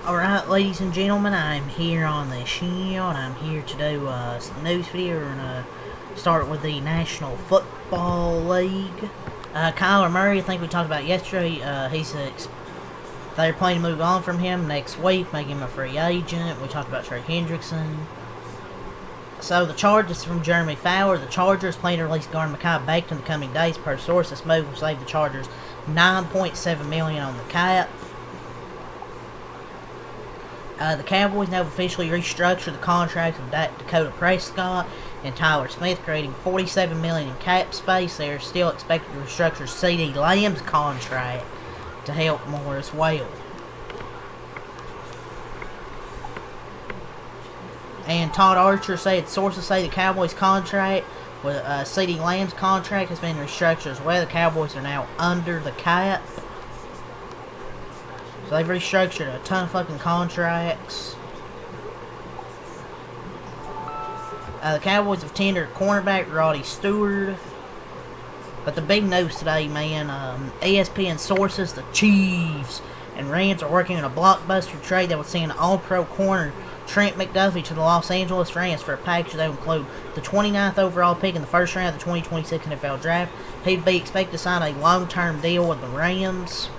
Alright, ladies and gentlemen, I'm here on the show, and I'm here to do some news video. We're going to start with the National Football League. Kyler Murray, I think we talked about yesterday, they're planning to move on from him next week, make him a free agent. We talked about Trey Hendrickson. So the Chargers from Jeremy Fowler. The Chargers plan to release guard Mekhi Becton in the coming days. Per source, this move will save the Chargers $9.7 million on the cap. The Cowboys now officially restructured the contracts of Dakota Prescott and Tyler Smith, creating $47 million in cap space. They are still expected to restructure CeeDee Lamb's contract to help more as well. And Todd Archer said sources say the Cowboys' contract with CeeDee Lamb's contract has been restructured as well. The Cowboys are now under the cap. So they've restructured a ton of fucking contracts. The Cowboys have tendered cornerback Roddy Stewart. But the big news today, man, ESPN sources, the Chiefs and Rams are working on a blockbuster trade that would send All-Pro corner Trent McDuffie to the Los Angeles Rams for a package that would include the 29th overall pick in the first round of the 2026 NFL Draft. He'd be expected to sign a long-term deal with the Rams.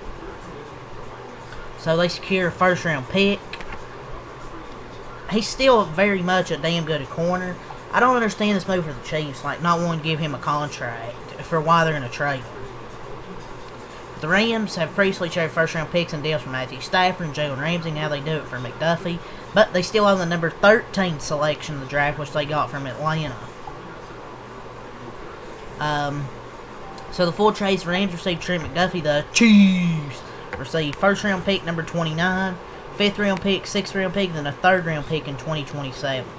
So they secure a first-round pick. He's still very much a damn good corner. I don't understand this move for the Chiefs, like not wanting to give him a contract for why they're going to trade him. The Rams have previously traded first-round picks and deals for Matthew Stafford and Jalen Ramsey. Now they do it for McDuffie. But they still own the number 13 selection of the draft, which they got from Atlanta. So the full trades, Rams received Trent McDuffie. The Chiefs received first-round pick number 29, 5th-round pick, 6th-round pick, then a 3rd-round pick in 2027.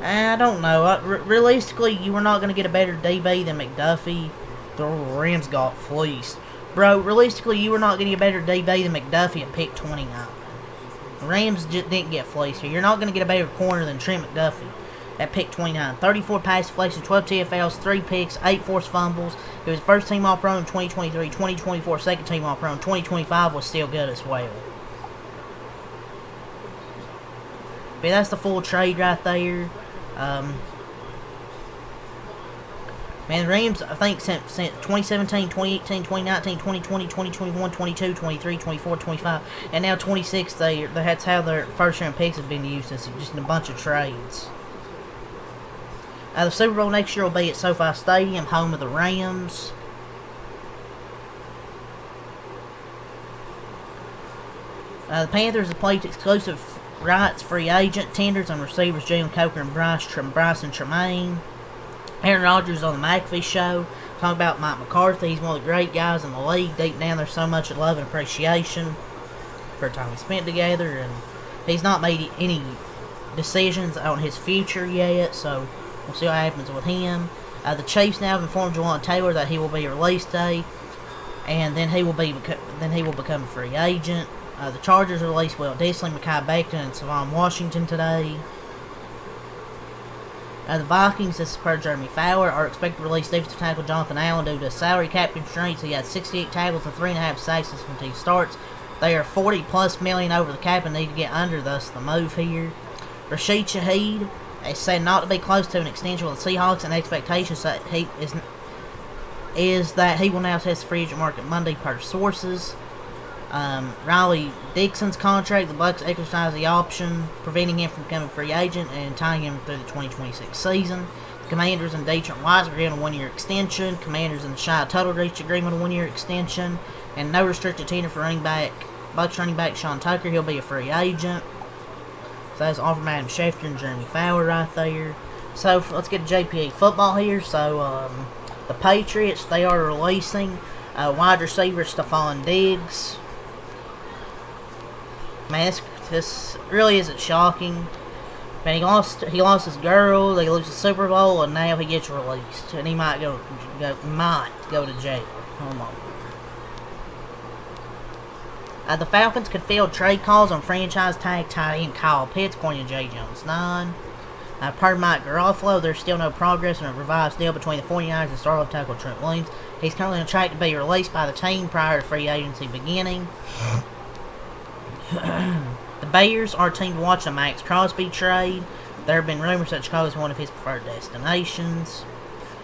I don't know. Realistically, you were not going to get a better DB than McDuffie. The Rams got fleeced. Bro, realistically, you were not going to get a better DB than McDuffie at pick 29. The Rams just didn't get fleeced here. You're not going to get a better corner than Trent McDuffie at pick 29. 34 pass deflections, 12 TFLs, 3 picks, 8 forced fumbles. He was first team All-Pro in 2023, 2024, second team All-Pro in 2025 was still good as well. But that's the full trade right there. Man, the Rams, I think, since 2017, 2018, 2019, 2020, 2021, 22, 23, 24, 25, and now 26, that's how their first-round picks have been used. It's just in a bunch of trades. The Super Bowl next year will be at SoFi Stadium, home of the Rams. The Panthers have played exclusive rights free agent tenders on receivers Jalen Coker and Bryson Tremaine. Aaron Rodgers on the McAfee show talking about Mike McCarthy. He's one of the great guys in the league. Deep down, there's so much love and appreciation for time we spent together, and he's not made any decisions on his future yet, so we'll see what happens with him. The Chiefs now have informed Jawan Taylor that he will be released day, and then he will become a free agent. The Chargers released Will Disley, Mekhi Becton, and Savon Washington today. The Vikings, this is per Jeremy Fowler, are expected to release defensive tackle Jonathan Allen due to salary cap constraints. He had 68 tackles and 3.5 sacks since when he starts. They are $40+ million over the cap and need to get under, thus the move here. Rashid Shaheed is said not to be close to an extension with the Seahawks, and expectations that that he will now test the free agent market Monday per sources. Riley Dixon's contract, the Bucs exercised the option, preventing him from becoming a free agent and tying him through the 2026 season. The Commanders and Detroit Wise agreed on a 1-year extension. Commanders and the Shy Tuttle reached agreement on a 1-year extension. And no restricted tender for Bucs running back Sean Tucker. He'll be a free agent. So that's all from Adam Schefter and Jeremy Fowler right there. So let's get to JPA football here. So the Patriots, they are releasing wide receiver Stephon Diggs. Man, this really isn't shocking. Man, he lost his girl. They lose the Super Bowl, and now he gets released, and he might go to jail. Hold on. The Falcons could field trade calls on franchise tag tight end Kyle Pitts, according to J. Jones 9. Per Mike Garofalo, there's still no progress in a revised deal between the 49ers and star left tackle Trent Williams. He's currently on track to be released by the team prior to free agency beginning. The Bears are a team to watch the Max Crosby trade. There have been rumors that Chicago is one of his preferred destinations.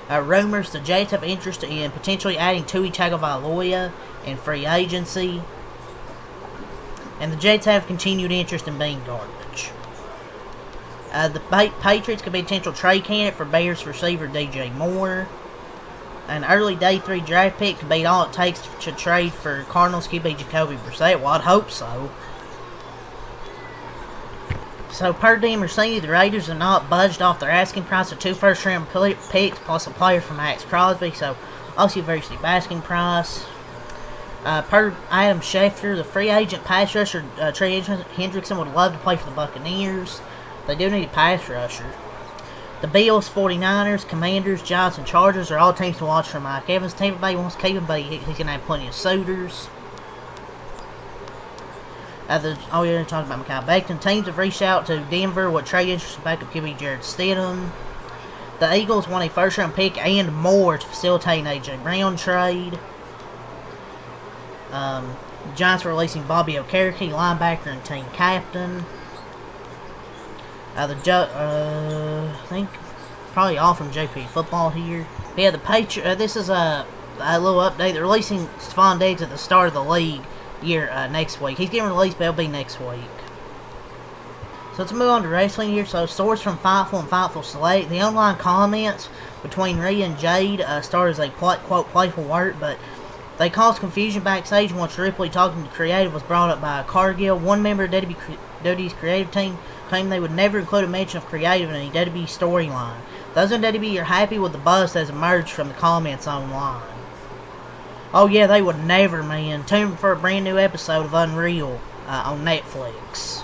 Rumors the Jets have interest in potentially adding Tua Tagovailoa in free agency. And the Jets have continued interest in being garbage. The Patriots could be a potential trade candidate for Bears receiver DJ Moore. An early day 3 draft pick could be all it takes to trade for Cardinals QB Jacoby Brissett. Well, I'd hope so. So, per Dan Mercedes, the Raiders have not budged off their asking price of 2 first-round picks plus a player from Max Crosby. So, obviously a very steep asking price. Per Adam Schefter, the free agent pass rusher Trey Hendrickson would love to play for the Buccaneers. They do need a pass rusher. The Bills, 49ers, Commanders, Giants, and Chargers are all teams to watch for Mike Evans. Tampa Bay wants to keep him, but he's going to have plenty of suitors. You're talking about Mekhi Becton. Teams have reached out to Denver with trade interest in backup QB Jared Stidham. The Eagles want a first-round pick and more to facilitate an A.J. Brown trade. The Giants are releasing Bobby Okereke, linebacker and team captain. I think probably all from JP Football here. But yeah, the Patriots. This is a little update. They're releasing Stephon Diggs at the start of the league year next week. He's getting released, but it'll be next week. So let's move on to wrestling here. So source from Fightful and Fightful Select. The online comments between Rhea and Jade started as a quote playful word, but they caused confusion backstage once Ripley talking to Creative was brought up by Cargill. One member of WWE's creative team claimed they would never include a mention of Creative in any WWE storyline. Those in WWE are happy with the buzz that has emerged from the comments online. Oh yeah, they would never, man. Tune for a brand new episode of Unreal on Netflix.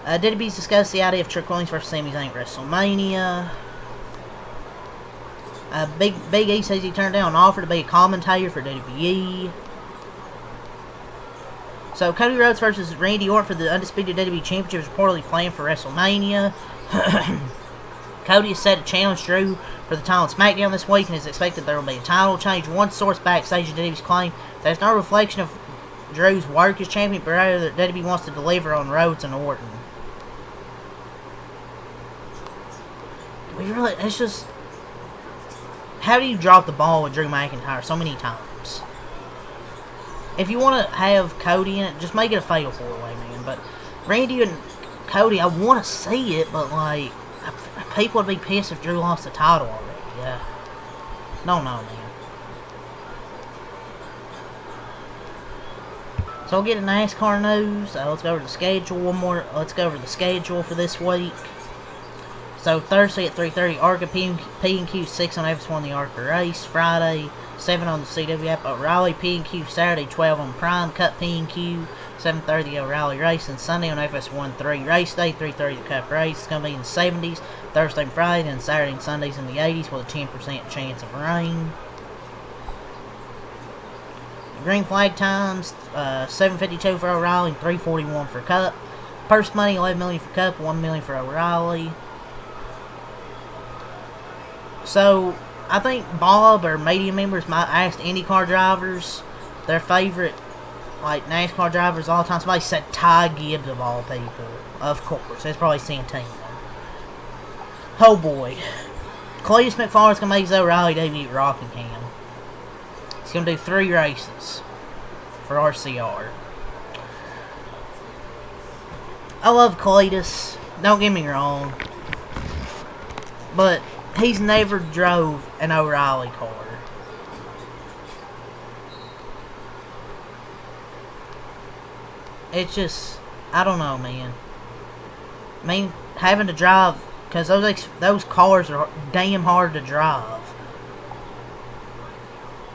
WWE's discussed the idea of Trick Williams versus Sami Zayn at WrestleMania. Big E says he turned down an offer to be a commentator for WWE. So, Cody Rhodes versus Randy Orton for the undisputed WWE Championship is reportedly planned for WrestleMania. Cody is set to challenge Drew for the title on SmackDown this week and is expected there will be a title change. One source backstage at WWE's claimed there's no reflection of Drew's work as champion, but rather that WWE wants to deliver on Rhodes and Orton. It's just... How do you drop the ball with Drew McIntyre so many times? If you want to have Cody in it, just make it a fatal 4-way, man. But Randy and Cody, I want to see it, but like, people would be pissed if Drew lost the title already. Yeah. No, man. So we'll get to NASCAR news. Let's go over the schedule Let's go over the schedule for this week. So Thursday at 3:30, ARCA P&Q 6 on FS1 the ARCA race. Friday 7 on the CW app. O'Reilly P&Q Saturday 12 on Prime Cup P&Q 7:30 the O'Reilly race. And Sunday on FS1 3 race day 3:30 the Cup race. It's going to be in the 70s Thursday and Friday, and Saturday and Sundays in the 80s with a 10% chance of rain. Green flag times 7:52 for O'Reilly and 3:41 for Cup. Purse money $11 million for Cup, $1 million for O'Reilly. So, I think Bob or media members might ask IndyCar drivers their favorite, like, NASCAR drivers all the time. Somebody said Ty Gibbs of all people. Of course. That's probably Santino. Oh boy. Cletus McFarland's going to make his O'Reilly debut at Rockingham. He's going to do 3 races for RCR. I love Cletus. Don't get me wrong. But he's never drove an O'Reilly car. It's just, I don't know, man. I mean, having to drive, because those cars are damn hard to drive.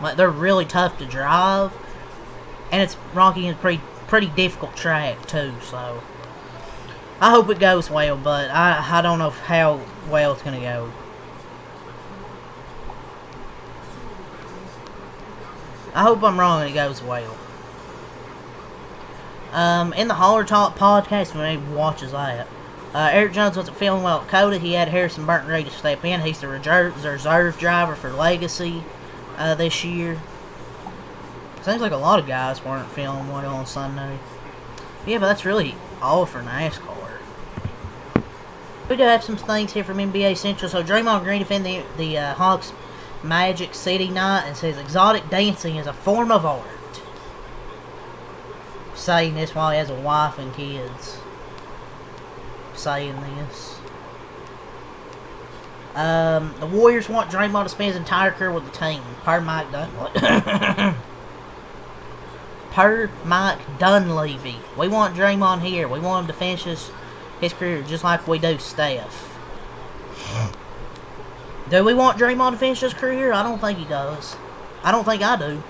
Like, they're really tough to drive. And it's Rocking is pretty difficult track, too, so I hope it goes well, but I don't know how well it's going to go. I hope I'm wrong and it goes well. In the Holler Talk podcast, when he watches that, Eric Jones wasn't feeling well at Coda. He had Harrison Burton ready to step in. He's the reserve driver for Legacy this year. Seems like a lot of guys weren't feeling well on Sunday. Yeah, but that's really all for NASCAR. We do have some things here from NBA Central. So Draymond Green defended the Hawks Magic City night and says exotic dancing is a form of art. Saying this while he has a wife and kids. Saying this. The Warriors want Draymond to spend his entire career with the team. Per Mike Dunleavy. We want Draymond here. We want him to finish his career just like we do Steph. Do we want Draymond to finish his career? I don't think he does. I don't think I do.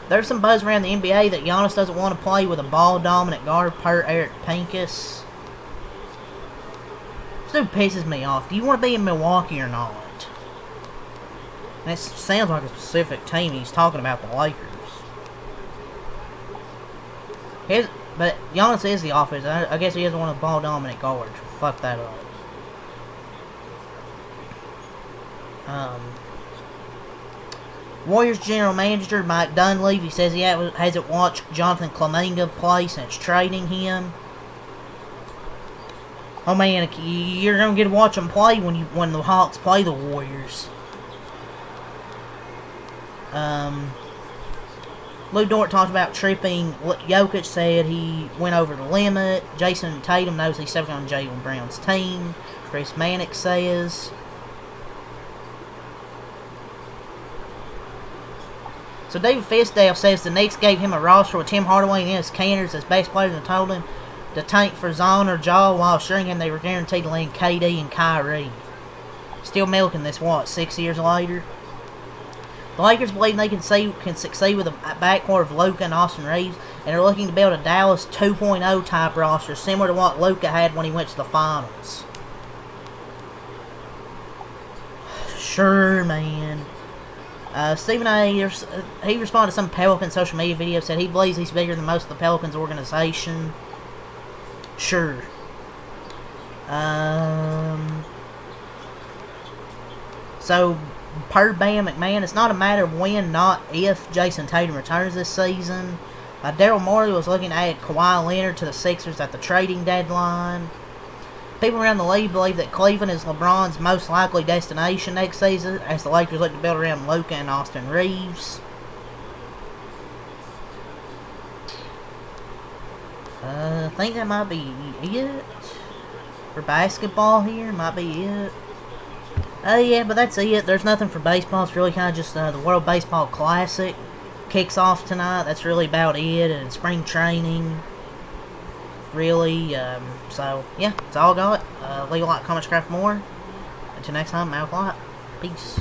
There's some buzz around the NBA that Giannis doesn't want to play with a ball-dominant guard per Eric Pincus. This dude pisses me off. Do you want to be in Milwaukee or not? And it sounds like a specific team. He's talking about the Lakers. But Giannis is the offense. I guess he doesn't want a ball-dominant guard. Fuck that up. Warriors general manager Mike Dunleavy says he hasn't watched Jonathan Kuminga play since trading him. Oh man, you're gonna get to watch him play when the Hawks play the Warriors. Lou Dort talked about tripping. Jokic said he went over the limit. Jason Tatum knows he's stepping on Jaylen Brown's team. Chris Mannix says. So David Fisdale says the Knicks gave him a roster with Tim Hardaway and Enes Kanter as best players and told him to tank for Zon or Ja while assuring him they were guaranteed to land KD and Kyrie. Still milking this, 6 years later? The Lakers believe they can succeed with a backcourt of Luka and Austin Reeves, and are looking to build a Dallas 2.0 type roster similar to what Luka had when he went to the finals. Sure, man. Stephen A. He responded to some Pelicans social media video, said he believes he's bigger than most of the Pelicans organization. Sure. So, per Bam McMahon, it's not a matter of when, not if Jason Tatum returns this season. Daryl Morey was looking to add Kawhi Leonard to the Sixers at the trading deadline. People around the league believe that Cleveland is LeBron's most likely destination next season, as the Lakers look to build around Luka and Austin Reeves. I think that might be it for basketball here. Might be it. Yeah, but that's it. There's nothing for baseball. It's really kind of just the World Baseball Classic kicks off tonight. That's really about it. And spring training. Really. So, yeah, that's all I got. Leave a like, comment, subscribe for more. Until next time, I'm out of Peace.